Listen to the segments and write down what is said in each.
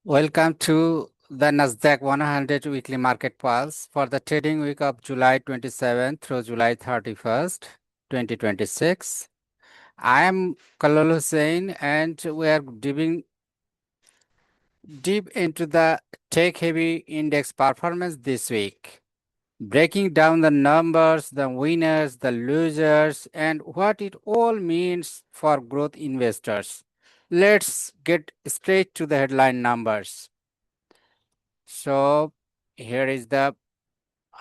Welcome to the NASDAQ 100 weekly market pulse for the trading week of July 27 through July 31st, 2026. I am Kollol Hossain and we are diving deep into the tech-heavy index performance this week, breaking down the numbers, the winners, the losers, and what it all means for growth investors. Let's get straight to the headline numbers. So here is I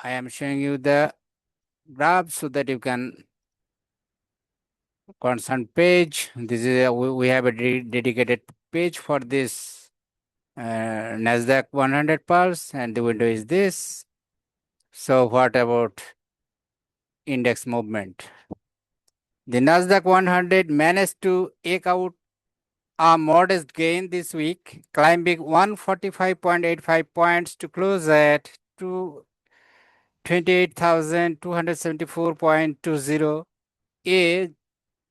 am showing you the graph so that you can concern page. This is we have a dedicated page for this NASDAQ 100 pulse, and the window is this. So what about index movement? The NASDAQ 100 managed to eke out a modest gain this week, climbing 145.85 points to close at 28,274.20, a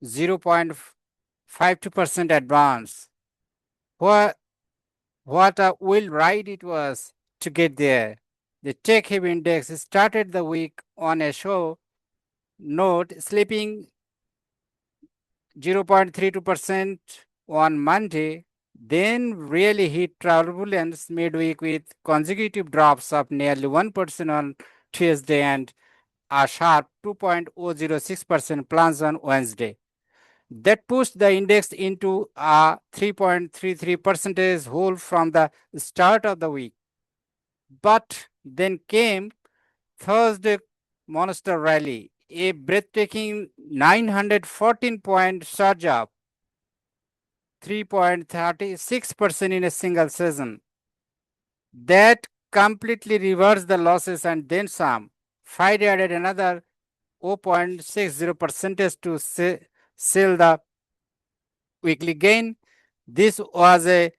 0.52% advance. What a wild ride it was to get there. The tech heavy index started the week on a show note, slipping 0.32% on Monday, then really hit turbulence midweek with consecutive drops of nearly 1% on Tuesday and a sharp 2.006% plunge on Wednesday. That pushed the index into a 3.33% hole from the start of the week. But then came Thursday monster rally, a breathtaking 914-point surge up, 3.36% in a single session. That completely reversed the losses and then some. Friday added another 0.60% to seal the weekly gain. This was a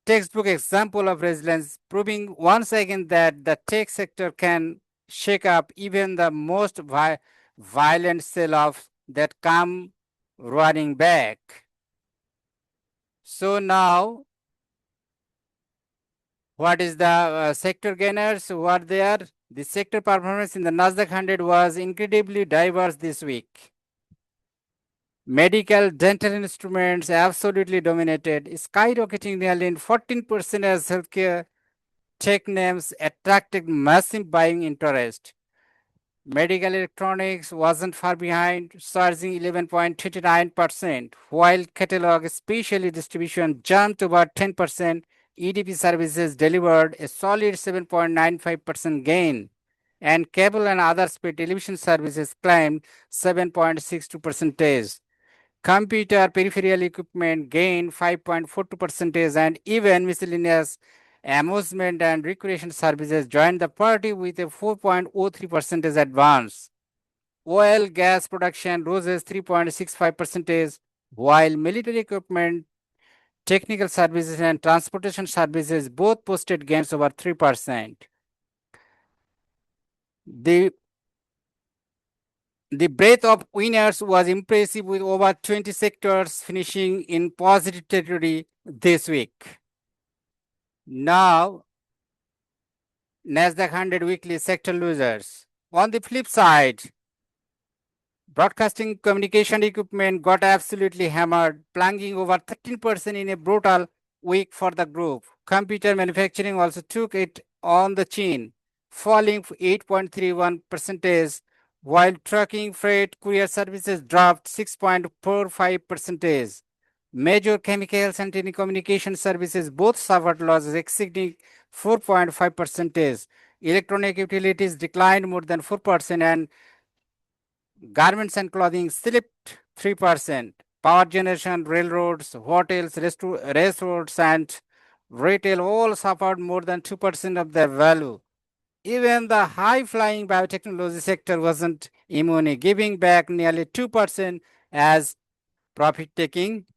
textbook example of resilience, proving once again that the tech sector can shake up even the most violent sell-offs that come running back. So now, what is the sector gainers? What they are? The sector performance in the NASDAQ 100 was incredibly diverse this week. Medical, dental instruments absolutely dominated, skyrocketing nearly 14% as healthcare tech names attracted massive buying interest. Medical electronics wasn't far behind, surging 11.29%, while catalog, especially distribution, jumped about 10%. EDP services delivered a solid 7.95% gain, and cable and other paid television services climbed 7.62%. Computer peripheral equipment gained 5.42%, and even miscellaneous amusement and recreation services joined the party with a 4.03% advance. Oil gas production rose 3.65%, while military equipment, technical services, and transportation services both posted gains over 3%. The breadth of winners was impressive, with over 20 sectors finishing in positive territory this week. Now, NASDAQ 100 weekly sector losers. On the flip side, broadcasting communication equipment got absolutely hammered, plunging over 13% in a brutal week for the group. Computer manufacturing also took it on the chin, falling 8.31%, while trucking, freight, courier services dropped 6.45%. Major chemicals and telecommunication services both suffered losses exceeding 4.5%. Electronic utilities declined more than 4%, and garments and clothing slipped 3%. Power generation, railroads, hotels, restaurants, and retail all suffered more than 2% of their value. Even the high-flying biotechnology sector wasn't immune, giving back nearly 2% as profit-taking.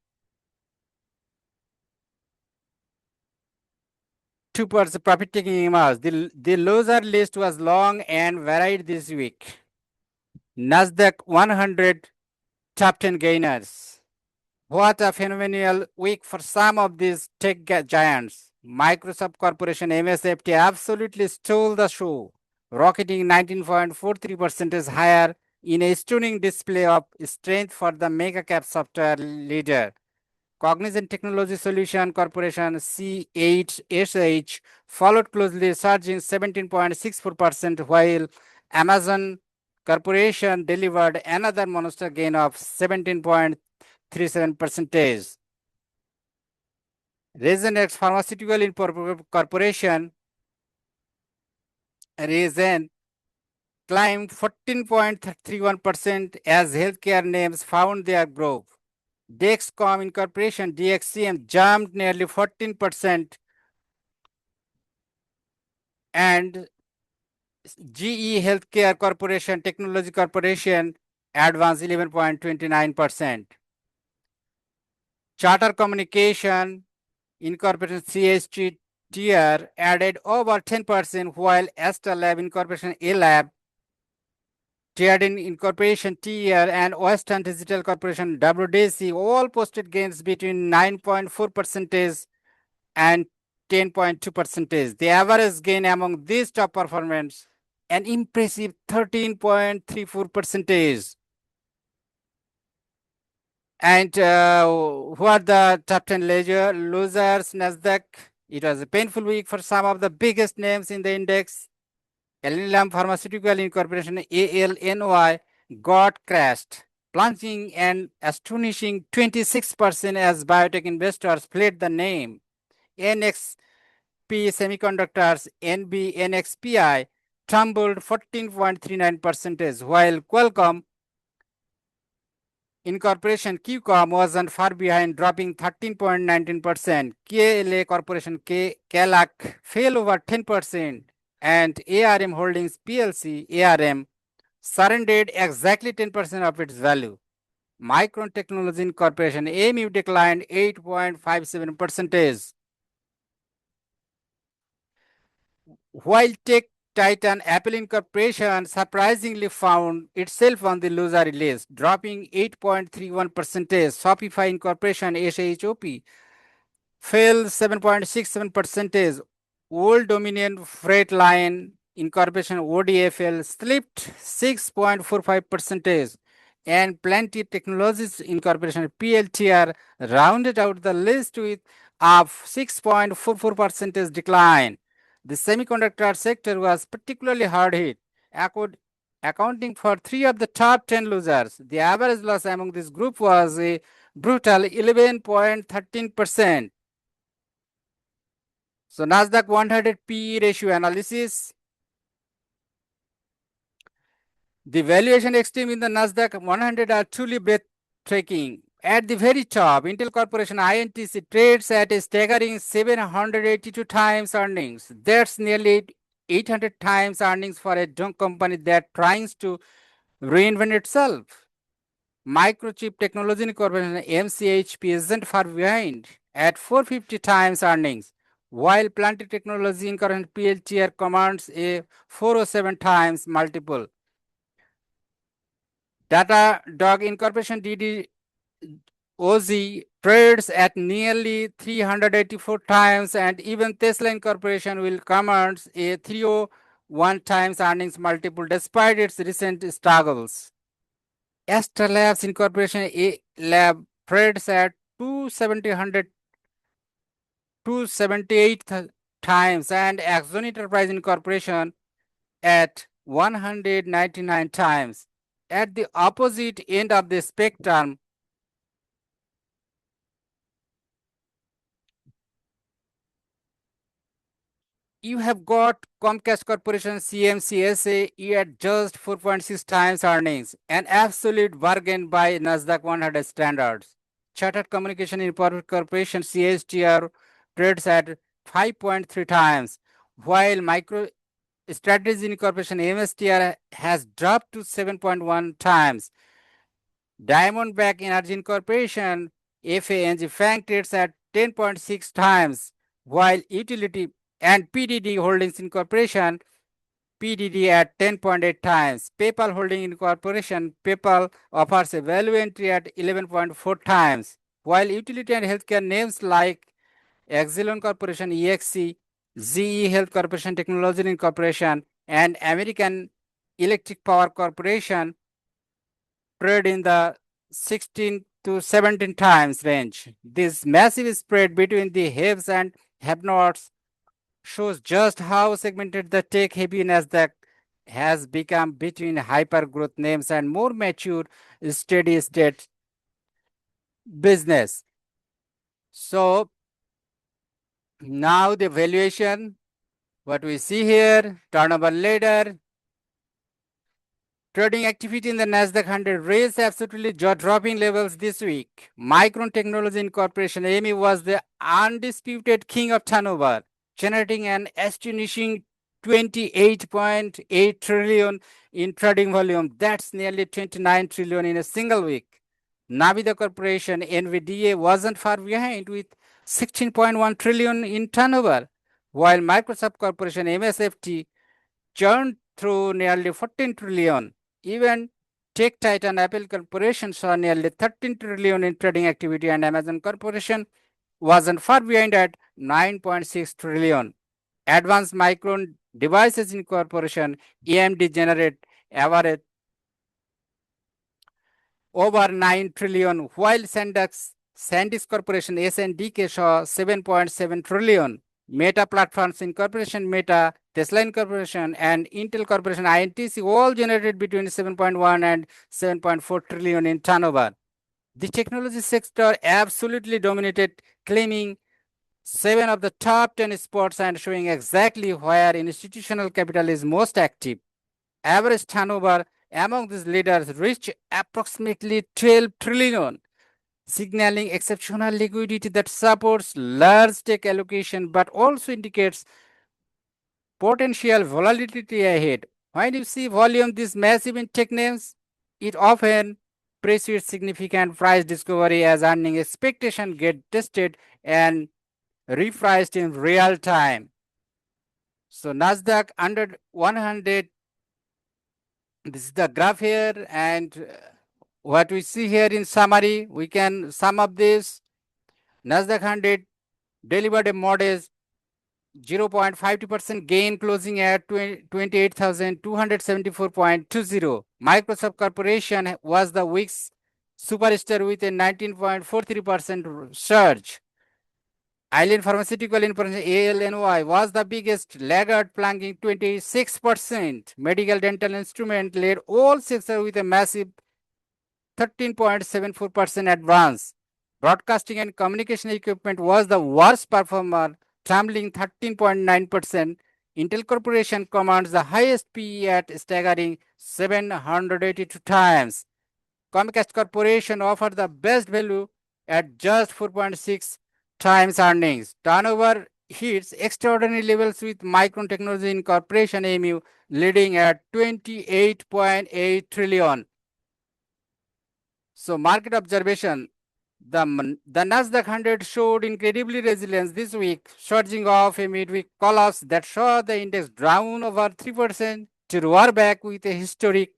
2% profit-taking emerged. The loser list was long and varied this week. NASDAQ 100 top 10 gainers. What a phenomenal week for some of these tech giants. Microsoft Corporation MSFT absolutely stole the show, rocketing 19.43% higher in a stunning display of strength for the mega cap software leader. Cognizant Technology Solution Corporation C8SH followed closely, surging 17.64%, while Amazon Corporation delivered another monster gain of 17.37%. Regenex Pharmaceutical Corporation Regen climbed 14.31% as healthcare names found their growth. Dexcom Incorporation DXCM jumped nearly 14%, and GE Healthcare Corporation Technology Corporation advanced 11.29%. Charter Communication Incorporation CHTR added over 10%, while Astra Lab Incorporation A-Lab, Tiadin Incorporation TR, and Western Digital Corporation WDC all posted gains between 9.4% and 10.2%. The average gain among these top performers, an impressive 13.34%. And who are the top 10 losers? NASDAQ. It was a painful week for some of the biggest names in the index. Alnylam Pharmaceuticals Incorporation ALNY got crashed, plunging an astonishing 26% as biotech investors fled the name. NXP Semiconductors NXPI tumbled 14.39%, while Qualcomm Incorporation Qualcomm wasn't far behind, dropping 13.19%. KLA Corporation KLAC fell over 10%, and ARM Holdings PLC ARM surrendered exactly 10% of its value. Micron Technology Incorporation AMU declined 8.57%. While tech titan Apple Incorporation surprisingly found itself on the loser list, dropping 8.31%. Shopify Incorporation SHOP fell 7.67%. Old Dominion Freight Line Incorporation ODFL slipped 6.45%. And Plenty Technologies Incorporation PLTR rounded out the list with a 6.44% decline. The semiconductor sector was particularly hard hit, accounting for 3 of the top 10 losers. The average loss among this group was a brutal 11.13%. So NASDAQ 100 PE ratio analysis. The valuation extreme in the NASDAQ 100 are truly breathtaking. At the very top, Intel Corporation INTC trades at a staggering 782 times earnings. That's nearly 800 times earnings for a junk company that tries to reinvent itself. Microchip Technology Corporation MCHP isn't far behind at 450 times earnings, while Plenty Technology Incorporation PLTR commands a 407 times multiple. Datadog Incorporation DDOZ trades at nearly 384 times, and even Tesla Incorporation will command a 301 times earnings multiple despite its recent struggles. Astra Labs Incorporation A Lab trades at 278 times, and Axon Enterprise Incorporation at 199 times. At the opposite end of the spectrum, you have got Comcast Corporation CMCSA at just 4.6 times earnings, an absolute bargain by NASDAQ 100 standards. Chartered Communication Incorporated Corporation CHTR trades at 5.3 times, while Micro Strategy Incorporation MSTR has dropped to 7.1 times. Diamondback Energy Incorporation FANG FANG trades at 10.6 times, while Utility and PDD Holdings Incorporation PDD at 10.8 times. PayPal Holding Incorporation PayPal offers a value entry at 11.4 times. while utility and healthcare names like Exelon Corporation EXC, GE Health Corporation Technology Incorporation, and American Electric Power Corporation trade in the 16 to 17 times range. This massive spread between the haves and have-nots shows just how segmented the tech-heavy NASDAQ has become between hyper-growth names and more mature, steady-state business. So now the valuation, what we see here, turnover ladder, trading activity in the NASDAQ 100 raised absolutely jaw-dropping levels this week. Micron Technology Incorporation, AME, was the undisputed king of turnover, generating an astonishing 28.8 trillion in trading volume. That's nearly 29 trillion in a single week. Navida Corporation, NVDA, wasn't far behind with 16.1 trillion in turnover, while Microsoft Corporation, MSFT, churned through nearly 14 trillion. Even tech titan Apple Corporation saw nearly 13 trillion in trading activity, and Amazon Corporation wasn't far behind at 9.6 trillion. Advanced Micron Devices Incorporation, AMD, generate average over 9 trillion, while Sandisk Corporation, SNDK, saw 7.7 trillion. Meta Platforms Incorporation, Meta, Tesla Incorporation, and Intel Corporation, INTC, all generated between 7.1 and 7.4 trillion in turnover. The technology sector absolutely dominated, claiming 7 of the top 10 spots and showing exactly where institutional capital is most active. Average turnover among these leaders reached approximately 12 trillion, signaling exceptional liquidity that supports large tech allocation but also indicates potential volatility ahead. When you see volume this massive in tech names, it often precedes significant price discovery as earning expectation get tested and repriced in real time. So Nasdaq under 100, this is the graph here, and what we see here in summary, we can sum up this. Nasdaq 100 delivered a modest 0.52% gain, closing at 28,274.20. Microsoft Corporation was the week's superstar with a 19.43% surge. Alnylam Pharmaceuticals, ALNY, was the biggest laggard, plunging 26%. Medical dental instrument led all sectors with a massive 13.74% advance. Broadcasting and communication equipment was the worst performer, tumbling 13.9%. Intel Corporation commands the highest PE at staggering 782 times. Comcast Corporation offered the best value at just 4.6 times earnings. Turnover hits extraordinary levels with Micron Technology Incorporation, AMU, leading at 28.8 trillion. So market observation, the NASDAQ 100 showed incredibly resilience this week, surging off a midweek collapse that saw the index down over 3% to roar back with a historic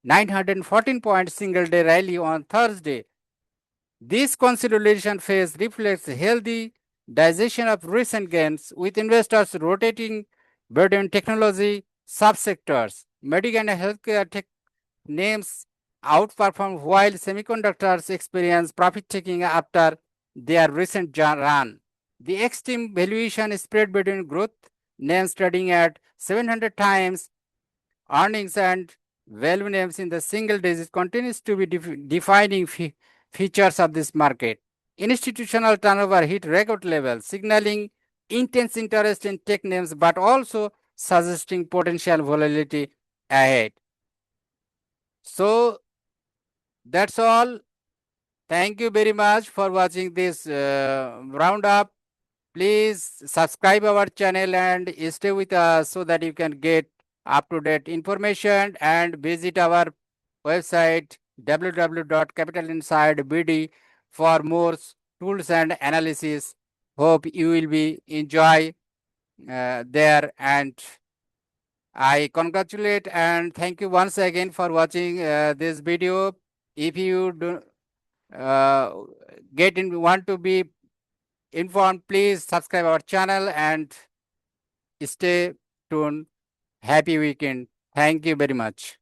914-point single-day rally on Thursday. This consolidation phase reflects healthy digestion of recent gains, with investors rotating between technology subsectors. Medical and healthcare tech names outperformed while semiconductors experienced profit taking after their recent run. The extreme valuation spread between growth names trading at 700 times earnings and value names in the single digits continues to be defining features of this market. Institutional turnover hit record levels, signaling intense interest in tech names but also suggesting potential volatility ahead. So that's all. Thank you very much for watching this roundup. Please subscribe our channel and stay with us so that you can get up-to-date information, and visit our website www.CapitalInsightBD for more tools and analysis. Hope you will be enjoy there, and I congratulate and thank you once again for watching this video. If you do want to be informed, please subscribe our channel and stay tuned. Happy weekend. Thank you very much.